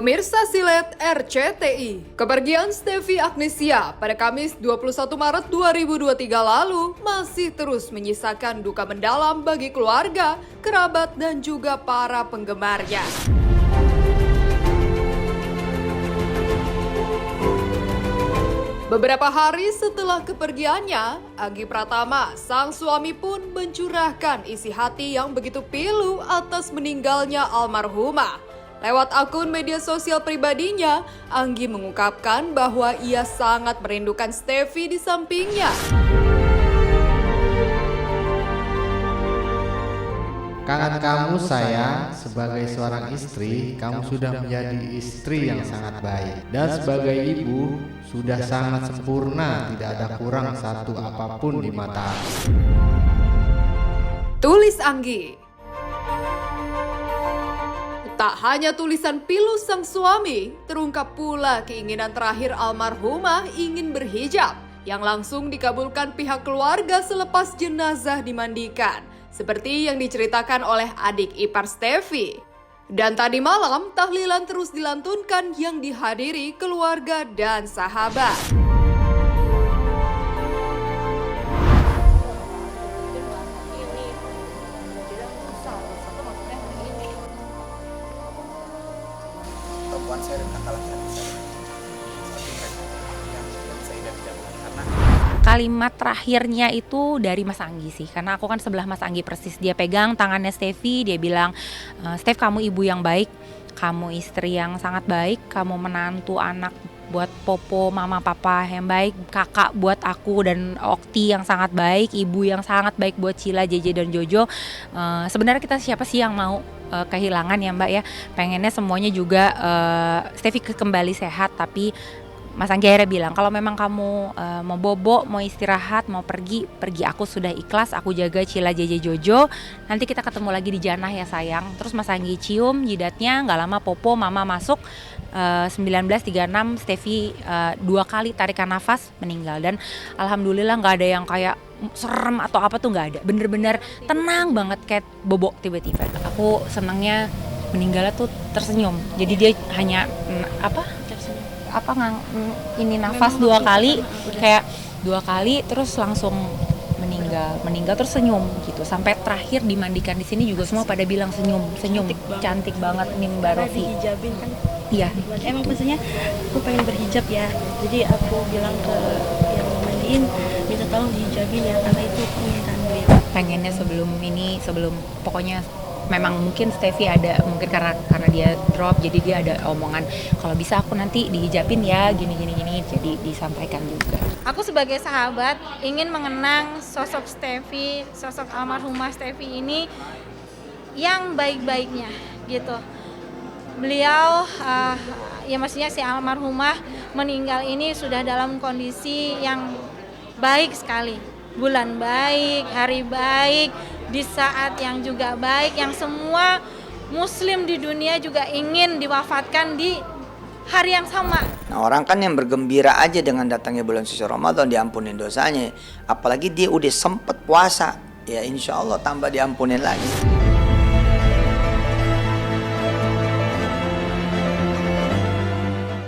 Pemirsa Silet RCTI, kepergian Steffi Agnesia pada Kamis 21 Maret 2023 lalu masih terus menyisakan duka mendalam bagi keluarga, kerabat, dan juga para penggemarnya. Beberapa hari setelah kepergiannya, Anggi Pratama, sang suami pun mencurahkan isi hati yang begitu pilu atas meninggalnya almarhumah. Lewat akun media sosial pribadinya, Anggi mengungkapkan bahwa ia sangat merindukan Steffi di sampingnya. Kangen kamu sayang, sebagai seorang istri, kamu sudah menjadi istri yang sangat baik. Dan sebagai ibu, sudah sangat sempurna, tidak ada kurang satu apapun di mata aku. Tulis Anggi. Tak hanya tulisan pilu sang suami, terungkap pula keinginan terakhir almarhumah ingin berhijab yang langsung dikabulkan pihak keluarga selepas jenazah dimandikan, seperti yang diceritakan oleh adik ipar Steffi. Dan tadi malam, tahlilan terus dilantunkan yang dihadiri keluarga dan sahabat. Kalimat terakhirnya itu dari Mas Anggi sih, karena aku kan sebelah Mas Anggi persis. Dia pegang tangannya Steffi, dia bilang, "Steph, kamu ibu yang baik, kamu istri yang sangat baik, kamu menantu anak buat Popo, mama, papa yang baik, kakak buat aku dan Okti yang sangat baik, ibu yang sangat baik buat Cila, Jeje, dan Jojo." Sebenarnya kita siapa sih yang mau kehilangan ya Mbak ya, pengennya semuanya juga Steffi kembali sehat, tapi Mas Anggi akhirnya bilang, kalau memang kamu mau bobo, mau istirahat, mau pergi, aku sudah ikhlas, aku jaga Cila, Jeje, Jojo, nanti kita ketemu lagi di Jannah ya sayang. Terus Mas Anggi cium jidatnya, gak lama Popo, mama masuk, 19.36 Steffi 2 kali tarikan nafas meninggal. Dan alhamdulillah gak ada yang kayak serem atau apa tuh, gak ada, bener-bener tenang banget kayak bobo tiba-tiba. Aku senangnya meninggalnya tuh tersenyum, jadi dia hanya ini nafas 2 kali, kayak 2 kali terus langsung meninggal terus senyum gitu, sampai terakhir dimandikan di sini juga semua pada bilang senyum cantik banget nih Mbak Rofi. Dihijabin kan? Iya. Emang maksudnya aku pengen berhijab ya, jadi aku bilang ke yang mandiin minta tolong dihijabin ya, karena itu permintaan beliau. Pengennya sebelum pokoknya memang mungkin Steffi ada, mungkin karena dia drop jadi dia ada omongan kalau bisa aku nanti dihijabin ya gini, jadi disampaikan juga. Aku sebagai sahabat ingin mengenang sosok Steffi, sosok almarhumah Steffi ini yang baik-baiknya gitu. Beliau ya maksudnya si almarhumah meninggal ini sudah dalam kondisi yang baik sekali. Bulan baik, hari baik, di saat yang juga baik, yang semua muslim di dunia juga ingin diwafatkan di hari yang sama. Nah, orang kan yang bergembira aja dengan datangnya bulan suci Ramadan, diampunin dosanya. Apalagi dia udah sempet puasa, ya insya Allah tambah diampunin lagi.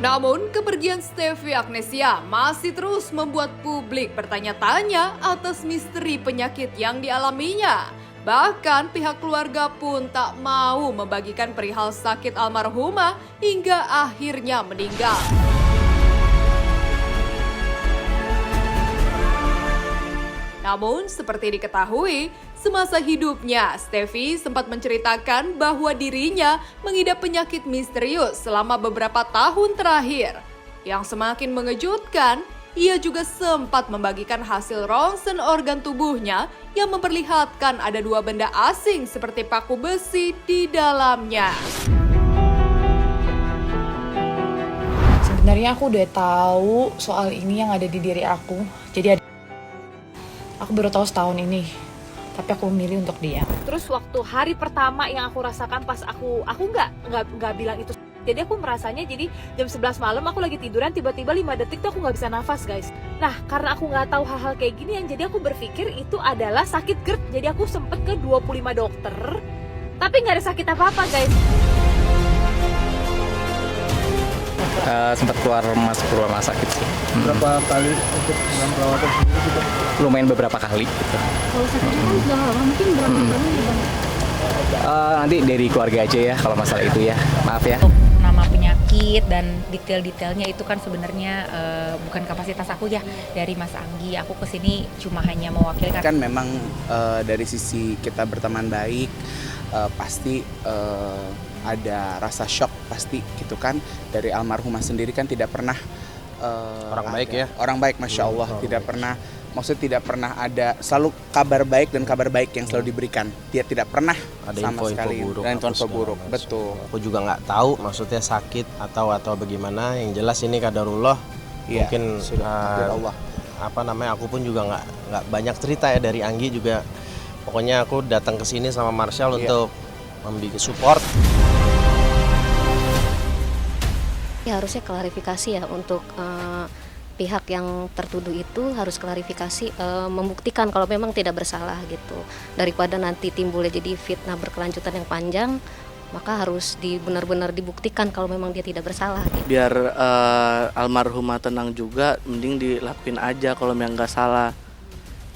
Namun, kepergian Steffi Agnesia masih terus membuat publik bertanya-tanya atas misteri penyakit yang dialaminya. Bahkan pihak keluarga pun tak mau membagikan perihal sakit almarhumah hingga akhirnya meninggal. Namun, seperti diketahui, semasa hidupnya, Steffi sempat menceritakan bahwa dirinya mengidap penyakit misterius selama beberapa tahun terakhir. Yang semakin mengejutkan, ia juga sempat membagikan hasil ronsen organ tubuhnya yang memperlihatkan ada 2 benda asing seperti paku besi di dalamnya. Sebenarnya aku udah tahu soal ini yang ada di diri aku. Jadi aku baru tahu setahun ini, tapi aku memilih untuk diam. Terus waktu hari pertama yang aku rasakan pas aku nggak bilang itu. Jadi aku merasanya jadi jam 11 malam aku lagi tiduran, tiba-tiba 5 detik tuh aku nggak bisa nafas guys. Nah karena aku nggak tahu hal-hal kayak gini yang jadi aku berpikir itu adalah sakit GERD. Jadi aku sempet ke 25 dokter, tapi nggak ada sakit apa-apa guys. Sempat keluar masuk rumah sakit sih. Berapa kali untuk dalam perawatan sendiri gitu? Lumayan beberapa kali gitu. Kalau sakitnya kan sudah lama, mungkin berapa bulan ya Bang? Nanti dari keluarga aja ya kalau masalah itu ya. Maaf ya. Nama penyakit dan detail-detailnya itu kan sebenarnya bukan kapasitas aku ya, dari Mas Anggi. Aku kesini cuma hanya mewakilkan. Kan memang dari sisi kita berteman baik pasti ada rasa shock pasti gitu kan. Dari almarhumah sendiri kan tidak pernah Orang baik ya? Orang baik, Masya Allah. Tidak pernah, maksudnya tidak pernah ada, selalu kabar baik dan kabar baik yang selalu diberikan. Dia tidak pernah Ada sama sekali buruk, dan apa info segala buruk. macam. Betul. Aku juga nggak tahu maksudnya sakit atau bagaimana. Yang jelas ini kadarullah. Iya, Mungkin sudah takdir Allah. Aku pun juga nggak banyak cerita ya dari Anggi juga. Pokoknya aku datang ke sini sama Marshall untuk membuat support. Ya, harusnya klarifikasi ya untuk pihak yang tertuduh itu harus klarifikasi, membuktikan kalau memang tidak bersalah gitu, daripada nanti timbulnya jadi fitnah berkelanjutan yang panjang, maka harus benar-benar dibuktikan kalau memang dia tidak bersalah gitu. Biar almarhumah tenang juga, mending dilakuin aja kalau memang nggak salah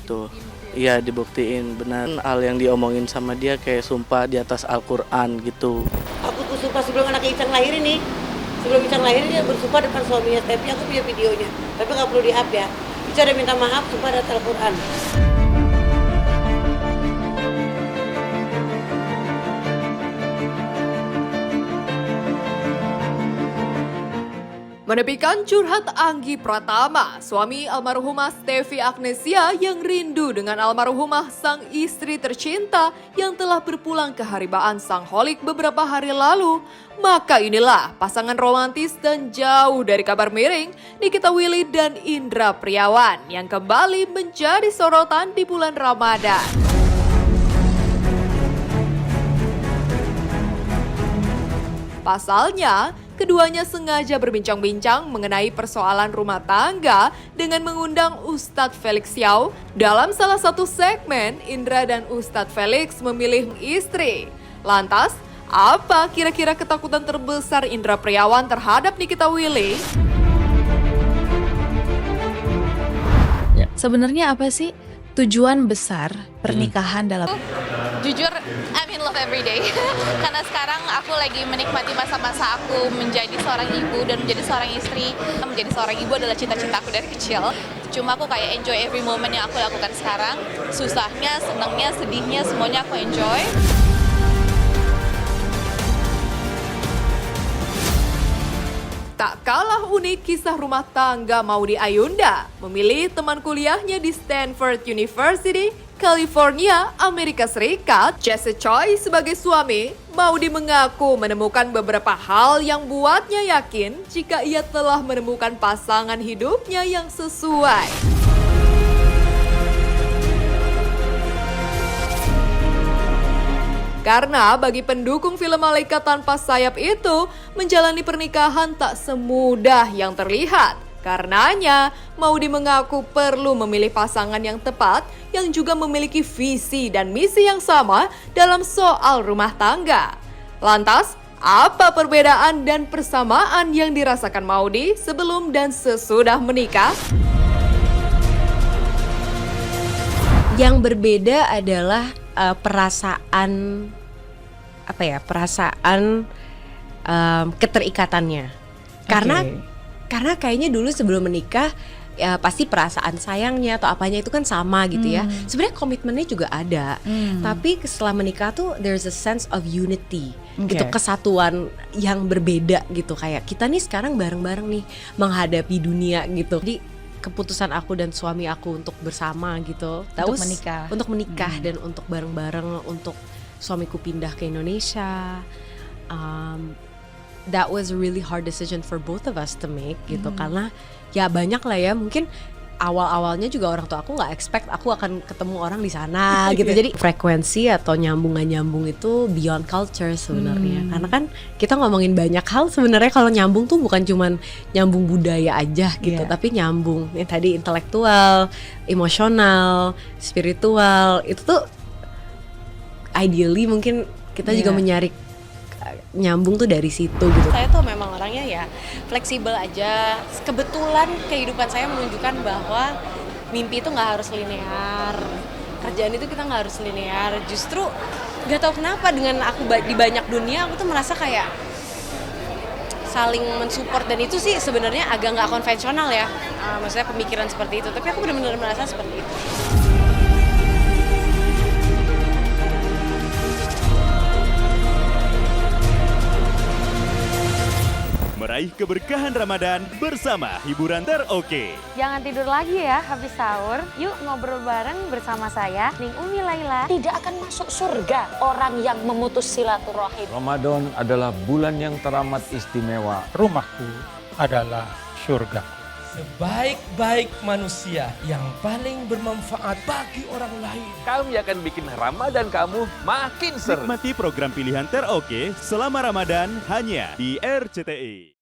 tuh. Iya, dibuktiin benar. Hal yang diomongin sama dia kayak sumpah di atas Al-Quran gitu. Aku tuh sumpah sebelum anak Icang lahir ini. Sebelum Icang lahir dia bersumpah depan suaminya, tapi aku punya videonya. Tapi nggak perlu di-up ya. Ica udah minta maaf, sumpah di atas Al-Quran. Menepikan curhat Anggi Pratama, suami almarhumah Stefi Agnesia yang rindu dengan almarhumah sang istri tercinta yang telah berpulang ke haribaan Sangholik beberapa hari lalu. Maka inilah pasangan romantis dan jauh dari kabar miring Nikita Willy dan Indra Priawan yang kembali menjadi sorotan di bulan Ramadan. Pasalnya, keduanya sengaja berbincang-bincang mengenai persoalan rumah tangga dengan mengundang Ustadz Felix Xiao. Dalam salah satu segmen, Indra dan Ustadz Felix memilih istri. Lantas, apa kira-kira ketakutan terbesar Indra Priawan terhadap Nikita Willy? Sebenarnya apa sih tujuan besar pernikahan dalam... Jujur, I'm in love every day. Karena sekarang aku lagi menikmati masa-masa aku menjadi seorang ibu dan menjadi seorang istri. Menjadi seorang ibu adalah cita-cita aku dari kecil. Cuma aku kayak enjoy every moment yang aku lakukan sekarang. Susahnya, senangnya, sedihnya, semuanya aku enjoy. Tak kalah unik kisah rumah tangga Maudy Ayunda memilih teman kuliahnya di Stanford University, California, Amerika Serikat. Jesse Choi sebagai suami, Maudy mengaku menemukan beberapa hal yang buatnya yakin jika ia telah menemukan pasangan hidupnya yang sesuai. Karena bagi pendukung film Malaikat Tanpa Sayap itu, menjalani pernikahan tak semudah yang terlihat. Karenanya, Maudy mengaku perlu memilih pasangan yang tepat yang juga memiliki visi dan misi yang sama dalam soal rumah tangga. Lantas, apa perbedaan dan persamaan yang dirasakan Maudy sebelum dan sesudah menikah? Yang berbeda adalah perasaan keterikatannya. Karena kayaknya dulu sebelum menikah ya pasti perasaan sayangnya atau apanya itu kan sama gitu ya. Sebenarnya komitmennya juga ada. Tapi setelah menikah tuh there's a sense of unity. Gitu, kesatuan yang berbeda gitu, kayak kita nih sekarang bareng-bareng nih menghadapi dunia gitu. Jadi keputusan aku dan suami aku untuk bersama gitu. Untuk menikah dan untuk bareng-bareng, untuk suamiku pindah ke Indonesia. That was a really hard decision for both of us to make gitu, karena ya banyak lah ya, mungkin awal-awalnya juga orang tua aku nggak expect aku akan ketemu orang di sana gitu. Jadi frekuensi atau nyambung nggak nyambung itu beyond culture sebenarnya. Karena kan kita ngomongin banyak hal sebenarnya. Kalau nyambung tuh bukan cuman nyambung budaya aja gitu, tapi nyambung yang tadi intelektual, emosional, spiritual. Itu tuh ideally mungkin kita juga nyambung tuh dari situ gitu. Saya tuh memang orangnya ya fleksibel aja. Kebetulan kehidupan saya menunjukkan bahwa mimpi itu nggak harus linear. Kerjaan itu kita nggak harus linear. Justru nggak tahu kenapa dengan aku di banyak dunia aku tuh merasa kayak saling mensupport, dan itu sih sebenarnya agak nggak konvensional ya. Maksudnya pemikiran seperti itu. Tapi aku benar-benar merasa seperti itu. Meraih keberkahan Ramadan bersama hiburan teroke. Jangan tidur lagi ya habis sahur. Yuk ngobrol bareng bersama saya, Ning Umi Laila. Tidak akan masuk surga orang yang memutus silaturahim. Ramadan adalah bulan yang teramat istimewa. Rumahku adalah surgaku. Sebaik-baik manusia yang paling bermanfaat bagi orang lain. Kami akan bikin Ramadan kamu makin seru. Nikmati program pilihan teroke selama Ramadan hanya di RCTI.